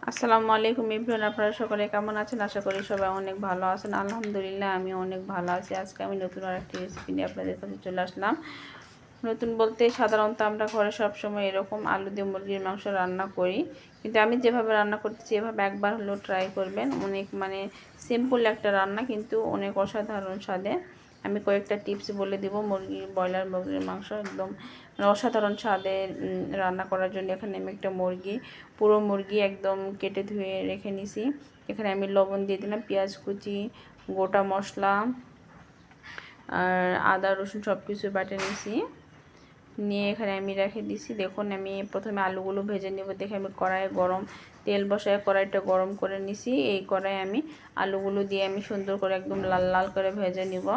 আসসালামু আলাইকুম এভরিওয়ান, আপনারা সকলে কেমন আছেন? আশা করি সবাই অনেক ভালো আছেন। আলহামদুলিল্লাহ আমি অনেক ভালো আছি। আজকে আমি নতুন আরেকটি রেসিপি নিয়ে আপনাদের কাছে চলে আসলাম। নতুন বলতে সাধারণত আমরা ঘরে সবসময় এরকম আলু দিয়ে মুরগির মাংস রান্না করি, কিন্তু আমি যেভাবে রান্না করতেছি এভাবে একবার হলেও ট্রাই করবেন। অনেক সিম্পল একটা রান্না, কিন্তু অনেক অসাধারণ স্বাদে। আমি কয়েকটা টিপস বলে দিব। ব্রয়লার মুরগির মাংস একদম অসাধারণ স্বাদে রান্না করার জন্য এখানে আমি একটা পুরো মুরগি একদম কেটে ধুয়ে রেখে নিছি। এখানে আমি লবণ দিয়ে দিলাম, পেঁয়াজ কুচি, গোটা মশলা আর আদা রসুন সব কিছু বাটে নিছি। নিয়ে এখানে আমি রেখে দিছি। দেখুন আমি প্রথমে আলুগুলো ভেজে নেব। দেখে আমি তেল বসায় কড়াইটা গরম করে নিছি। এই কড়াই আমি আলুগুলো দিয়ে আমি সুন্দর করে একদম লাল লাল করে ভেজে নিব।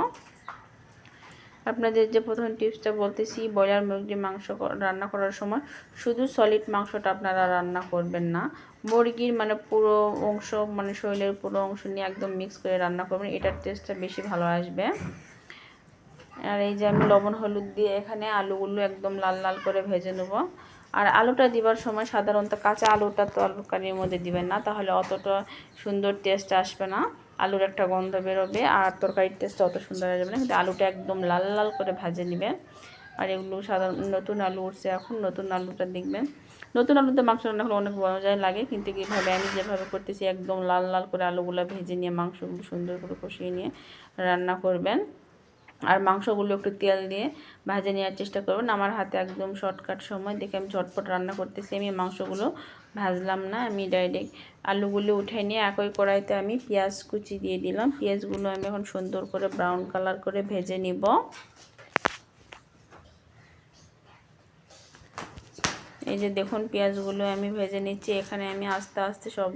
আপনাদের যে প্রথম টিপসটা বলতেছি, ব্রয়লার মুরগির মাংস রান্না করার সময় শুধু সলিড মাংসটা আপনারা রান্না করবেন না, মুরগির পুরো অংশ শরীরের পুরো অংশ নিয়ে একদম মিক্স করে রান্না করবেন। এটার টেস্টটা বেশি ভালো আসবে। আর এই যে আমি লবণ হলুদ দিয়ে এখানে আলুগুলো একদম লাল লাল করে ভেজে নেব। আর আলুটা দিবার সময় সাধারণত কাঁচা আলুটা তরকারির মধ্যে দিবেন না, তাহলে অতটা সুন্দর টেস্ট আসবে না। আলুর একটা গন্ধ বেরোবে আর তরকারির টেস্টটা অত সুন্দর আসবে না। কিন্তু আলুটা একদম লাল লাল করে ভেজে নেবেন। আর এগুলো নতুন আলু উঠছে, এখন নতুন আলুটা দেখবেন। নতুন আলুতে মাংস রান্না করলে অনেক মজাই লাগে, কিন্তু কীভাবে আমি যেভাবে করতেছি একদম লাল লাল করে আলুগুলো ভেজে নিয়ে মাংসগুলো সুন্দর করে কষিয়ে নিয়ে রান্না করবেন। আর মাংসগুলো একটু তেল দিয়ে ভেজে নেওয়ার চেষ্টা করবেন। আমার হাতে একদম শর্টকাট সময় দেখে আমি ঝটপট রান্না করতেছি। আমি মাংসগুলো ভাজলাম না, আমি ডাইরেক্ট আলুগুলো উঠে নিয়ে একই কড়াইতে আমি পেঁয়াজ কুচি দিয়ে দিলাম। পেঁয়াজগুলো আমি এখন সুন্দর করে ব্রাউন কালার করে ভেজে নিব। এই যে দেখুন পেঁয়াজগুলো আমি ভেজে নিচ্ছি। এখানে আমি আস্তে আস্তে সব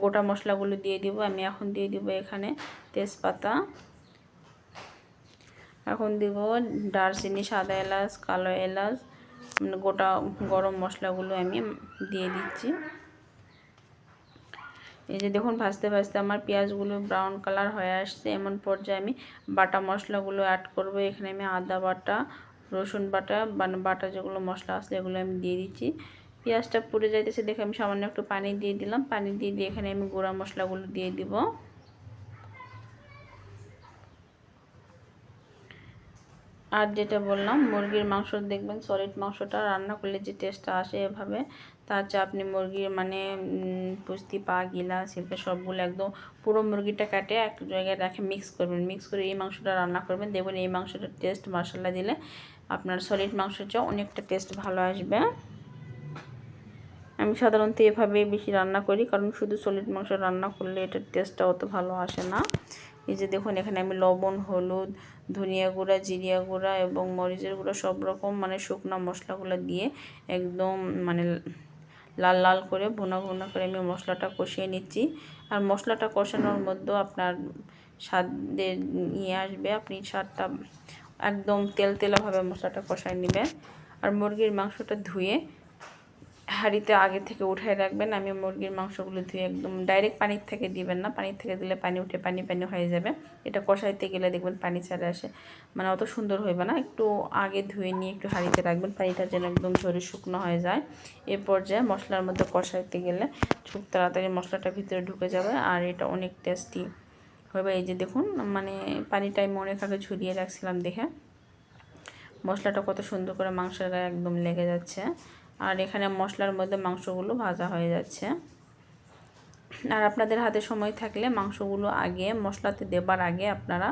গোটা মশলাগুলো দিয়ে দিব। আমি এখন দিয়ে দিব এখানে তেজপাতা, এখন দিব দারচিনি, সাদা এলাচ, কালো এলাচ, গোটা গরম মশলাগুলো আমি দিয়ে দিচ্ছি। এই যে দেখুন ভাজতে ভাজতে আমার পেঁয়াজগুলো ব্রাউন কালার হয়ে আসছে। এমন পর্যায়ে আমি বাটা মশলাগুলো অ্যাড করব। এখানে আমি আদা বাটা, রসুন বাটা, বাটা যেগুলো মশলা আসলে এগুলো আমি দিয়ে দিচ্ছি। পেঁয়াজটা পুড়ে যাইতেছে দেখে আমি সামান্য একটু পানি দিয়ে দিলাম। পানি দিয়ে এখানে আমি গুঁড়া মশলাগুলো দিয়ে দিব। আর যেটা বললাম, মুরগির মাংস দেখবেন সলিড মাংসটা রান্না করলে যে টেস্টটা আসে এভাবে, তার চেয়ে আপনি মুরগির পুস্তি, পা, গিলা, শিল্পে সবগুলো একদম পুরো মুরগিটা কাটে এক জায়গায় রেখে মিক্স করবেন। মিক্স করে এই মাংসটা রান্না করবেন, দেখবেন এই মাংসটার টেস্ট মশলা দিলে আপনার সলিড মাংসের চেয়ে অনেকটা টেস্ট ভালো আসবে। আমি সাধারণত এভাবেই বেশি রান্না করি, কারণ শুধু সলিড মাংস রান্না করলে এটার টেস্টটা অত ভালো আসে না। এই যে দেখুন এখানে আমি লবণ, হলুদ, ধনিয়া গুঁড়া, জিরিয়া গুঁড়া এবং মরিচের গুঁড়া সব রকম শুকনো মশলাগুলো দিয়ে একদম লাল লাল করে ভুনা ভুনা করে আমি মশলাটা কষিয়ে নিচ্ছি। আর মশলাটা কষানোর মধ্যেও আপনার স্বাদের আসবে, আপনি স্বাদটা একদম তেলতেলাভাবে মশলাটা কষায় নেবেন। আর মুরগির মাংসটা ধুয়ে হাঁড়িতে আগে থেকে উঠায় রাখবেন। আমি মুরগির মাংসগুলো ধুয়ে একদম ডাইরেক্ট পানির থেকে দিবেন না, পানির থেকে দিলে পানি উঠে পানি পানি হয়ে যাবে। এটা কষাইতে গেলে দেখবেন পানি ছাড়া আসে, অত সুন্দর হইবে না। একটু আগে ধুয়ে নিয়ে একটু হাঁড়িতে রাখবেন, পানিটা যেন একদম ঝরে শুকনো হয়ে যায়। এ পর্যায়ে মশলার মধ্যে কষাইতে গেলে খুব তাড়াতাড়ি মশলাটা ভিতরে ঢুকে যাবে আর এটা অনেক টেস্টি হবে। এই যে দেখুন পানিটা আমি অনেক আগে ঝরিয়ে রাখছিলাম দেখে মশলাটা কত সুন্দর করে মাংসের গায়ে একদম লেগে যাচ্ছে। আর এখানে মশলার মধ্যে মাংসগুলো ভাজা হয়ে যাচ্ছে। আর আপনাদের হাতে সময় থাকলে মাংসগুলো আগে মশলাতে দেবার আগে আপনারা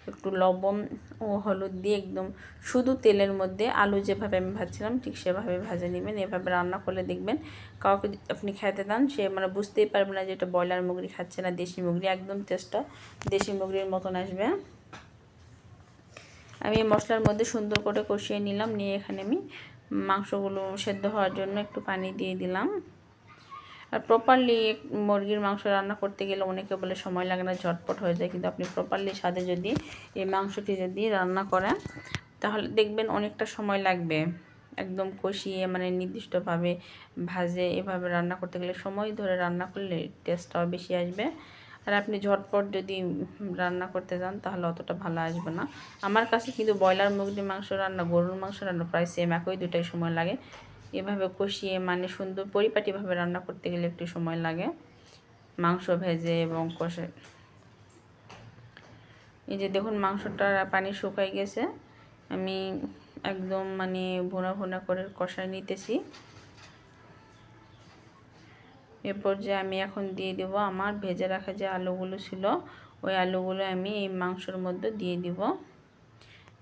একটু লবণ ও হলুদ দিয়ে একদম শুধু তেলের মধ্যে আলু যেভাবে আমি ভাজছিলাম ঠিক সেভাবে ভাজে নেবেন। এভাবে রান্না করলে দেখবেন কাউকে আপনি খেতে দেন সে বুঝতেই পারবে না যে এটা ব্রয়লার মুরগি খাচ্ছে না দেশি মুরগি, একদম টেস্টটা দেশি মুরগির মতন আসবে। আমি মশলার মধ্যে সুন্দর করে কষিয়ে নিলাম, নিয়ে এখানে আমি মাংসগুলো সেদ্ধ হওয়ার জন্য একটু পানি দিয়ে দিলাম। আর প্রপারলি মুরগির মাংস রান্না করতে গেলে অনেকে বলে সময় লাগে না, ঝটপট হয়ে যায়, কিন্তু আপনি প্রপারলি স্বাদে যদি এই মাংসটি যদি রান্না করেন তাহলে দেখবেন অনেকটা সময় লাগবে। একদম কষিয়ে নির্দিষ্টভাবে ভাজে এভাবে রান্না করতে গেলে সময় ধরে রান্না করলে টেস্টটাও বেশি আসবে। আর আপনি ঝটপট যদি রান্না করতে যান তাহলে অতটা ভালো আসবে না। আমার কাছে কিন্তু ব্রয়লার মুরগির মাংস রান্না, গরুর মাংস রান্না প্রায় সেম, একই দুটাই সময় লাগে। এভাবে কষিয়ে মানে সুন্দর পরিপাটিভাবে রান্না করতে গেলে একটু সময় লাগে মাংস ভেজে এবং কষে। এই যে দেখুন মাংসটা পানি শুকাই গেছে, আমি একদম মানে ভুনা ভুনা করে কষায় নিতেছি। এরপর যে আমি এখন দিয়ে দেব আমার ভেজে রাখা যে আলুগুলো ছিল, ওই আলুগুলো আমি এই মাংসের মধ্যে দিয়ে দিব।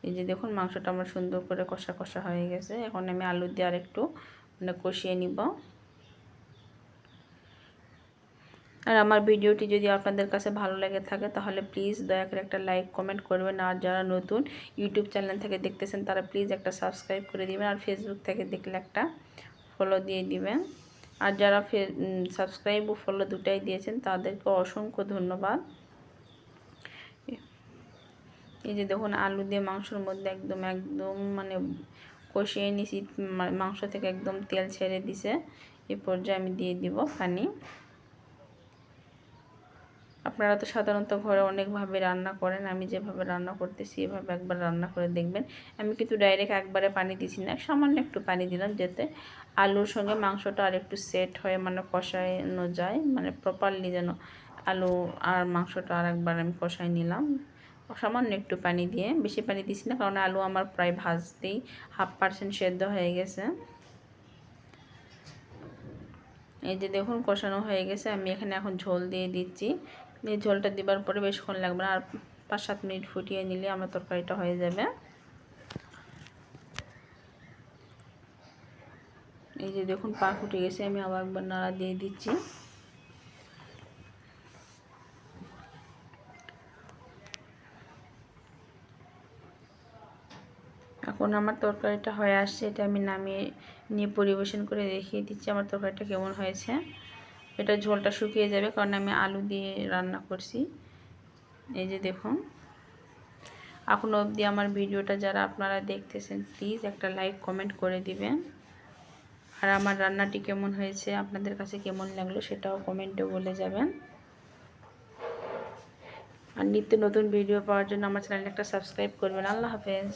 এই যে দেখুন মাংসটা আমার সুন্দর করে কষা কষা হয়ে গেছে। এখন আমি আলু দিয়ে আর একটু মানে কষিয়ে নিব। আর আমার ভিডিওটি যদি আপনাদের কাছে ভালো লেগে থাকে তাহলে প্লিজ দয়া করে একটা লাইক কমেন্ট করবেন। আর যারা নতুন ইউটিউব চ্যানেল থেকে দেখতেছেন তারা প্লিজ একটা সাবস্ক্রাইব করে দিবেন। আর ফেসবুক থেকে দেখলে একটা ফলো দিয়ে দিবেন। আর যারা সাবস্ক্রাইব ও ফলো দুটাই দিয়েছেন তাদেরকে অসংখ্য ধন্যবাদ। এই যে দেখুন আলু দিয়ে মাংসের মধ্যে একদম মানে কষিয়ে নিছি, মাংস থেকে একদম তেল ছেড়ে দিছে। এই পর্যায়ে আমি দিয়ে দিব পানি। আপনারা তো সাধারণত ঘরে অনেকভাবে রান্না করেন, আমি যেভাবে রান্না করতেছি এভাবে একবার রান্না করে দেখবেন। আমি কিন্তু ডাইরেক্ট একবারে পানি দিছি না, সামান্য একটু পানি দিলাম যাতে আলুর সঙ্গে মাংসটা আর একটু সেট হয়ে মানে কষানো যায়, মানে প্রপারলি যেন আলু আর মাংসটা আর একবার আমি কষাই নিলাম সামান্য একটু পানি দিয়ে। বেশি পানি দিছি না কারণ আলু আমার প্রায় ভাজতেই 1/2% সেদ্ধ হয়ে গেছে। এই যে দেখুন কষানো হয়ে গেছে, আমি এখানে এখন ঝোল দিয়ে দিচ্ছি। এই ঝোলটা দেওয়ার পরে বেশিক্ষণ লাগবে না, আর 5-7 মিনিট ফুটিয়ে নিলে আমার তরকারিটা হয়ে যাবে। এই যে দেখুন পা ফুটে গেছে, আমি আবার একবার নাড়া দিয়ে দিচ্ছি। এখন আমার তরকারিটা হয়ে আসছে, এটা আমি নামিয়ে নিয়ে পরিবেশন করে দেখিয়ে দিচ্ছি আমার তরকারিটা কেমন হয়েছে। এটা ঝোলটা শুকিয়ে যাবে কারণ আমি আলু দিয়ে রান্না করছি। এই যে দেখুন এখনও অবধি আমার ভিডিওটা যারা আপনারা দেখতেছেন প্লিজ একটা লাইক কমেন্ট করে দিবেন। আর আমার রান্নাটি কেমন হয়েছে, আপনাদের কাছে কেমন লাগলো সেটাও কমেন্টে বলে যাবেন। আর নিত্য নতুন ভিডিও পাওয়ার জন্য আমার চ্যানেলটা একটা সাবস্ক্রাইব করবেন। আল্লাহ হাফেজ।